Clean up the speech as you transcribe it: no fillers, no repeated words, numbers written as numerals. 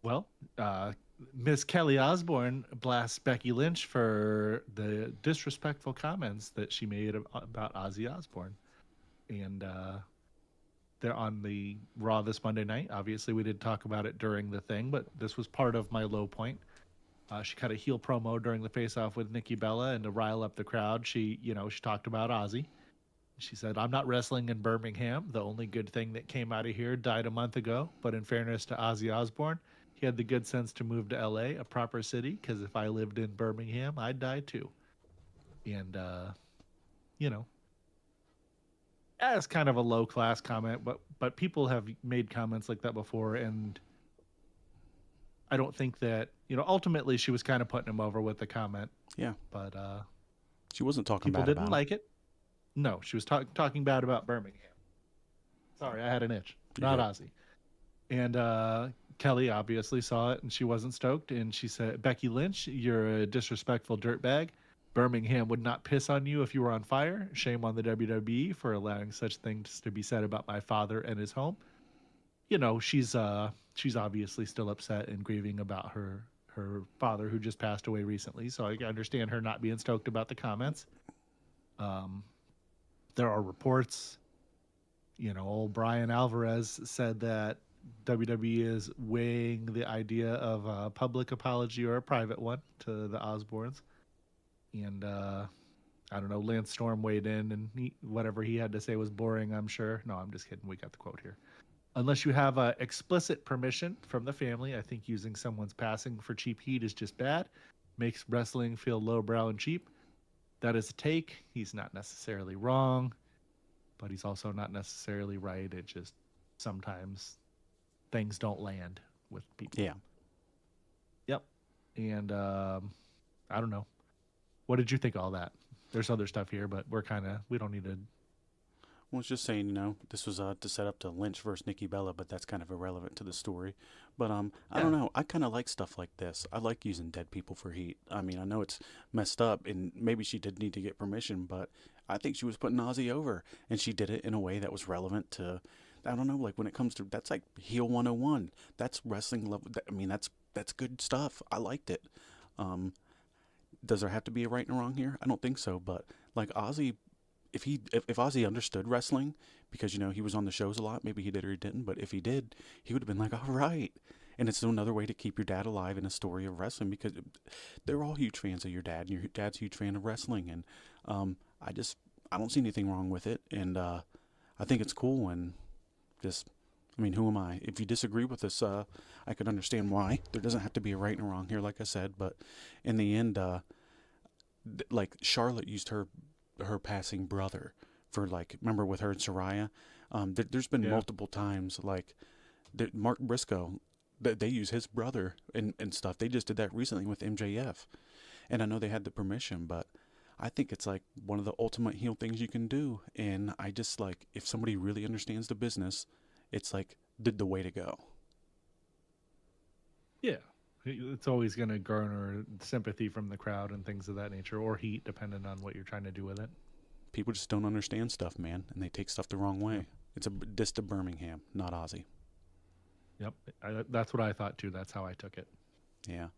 Well, Miss Kelly Osbourne blasts Becky Lynch for the disrespectful comments that she made about Ozzy Osbourne. And they're on the Raw this Monday night. Obviously, we did talk about it during the thing, but this was part of my low point. She cut a heel promo during the face-off with Nikki Bella, and to rile up the crowd, she talked about Ozzy. She said, "I'm not wrestling in Birmingham. The only good thing that came out of here died a month ago. But in fairness to Ozzy Osbourne, he had the good sense to move to LA, a proper city, because if I lived in Birmingham, I'd die too." And, you know, that's kind of a low class comment, but people have made comments like that before. And I don't think that, ultimately she was kind of putting him over with the comment. Yeah. But She wasn't talking people bad didn't about him. like it. No, she was talking bad about Birmingham. Sorry, I had an itch. You're Not good. Ozzy. And Kelly obviously saw it and she wasn't stoked. And she said, "Becky Lynch, you're a disrespectful dirtbag. Birmingham would not piss on you if you were on fire. Shame on the WWE for allowing such things to be said about my father and his home." She's obviously still upset and grieving about her father who just passed away recently. So I understand her not being stoked about the comments. Um, there are reports, old Brian Alvarez said that WWE is weighing the idea of a public apology or a private one to the Osbournes. And I don't know, Lance Storm weighed in and whatever he had to say was boring, I'm sure. No, I'm just kidding. We got the quote here. "Unless you have explicit permission from the family, I think using someone's passing for cheap heat is just bad. Makes wrestling feel lowbrow and cheap. That is a take. He's not necessarily wrong, but he's also not necessarily right. It just sometimes things don't land with people." Yeah. Yep. And I don't know. What did you think of all that? There's other stuff here, but we don't need to. Well, it's just saying, this was to set up to Lynch versus Nikki Bella, but that's kind of irrelevant to the story. But I don't Yeah. know. I kind of like stuff like this. I like using dead people for heat. I mean, I know it's messed up, and maybe she did need to get permission, but I think she was putting Ozzy over, and she did it in a way that was relevant to. I don't know, like when it comes to that's like heel 101. That's wrestling level. I mean, that's good stuff. I liked it. Um, does there have to be a right and a wrong here? I don't think so. But like Ozzy, if Ozzy understood wrestling because he was on the shows a lot, maybe he did or he didn't. But if he did, he would have been like, all right. And it's another way to keep your dad alive in a story of wrestling because they're all huge fans of your dad, and your dad's a huge fan of wrestling. And I don't see anything wrong with it, and I think it's cool. And just, I mean, who am I? If you disagree with this, I could understand why. There doesn't have to be a right and a wrong here, like I said. But in the end, like Charlotte used her passing brother for like remember with her and Soraya. There's been Yeah. multiple times like Mark Briscoe. They use his brother and stuff. They just did that recently with MJF, and I know they had the permission, but I think it's like one of the ultimate heel things you can do. And I just like if somebody really understands the business, it's like the way to go. Yeah. It's always going to garner sympathy from the crowd and things of that nature, or heat, depending on what you're trying to do with it. People just don't understand stuff, man, and they take stuff the wrong Yep. way. It's a diss to Birmingham, not Ozzy. Yep. That's what I thought too. That's how I took it. Yeah.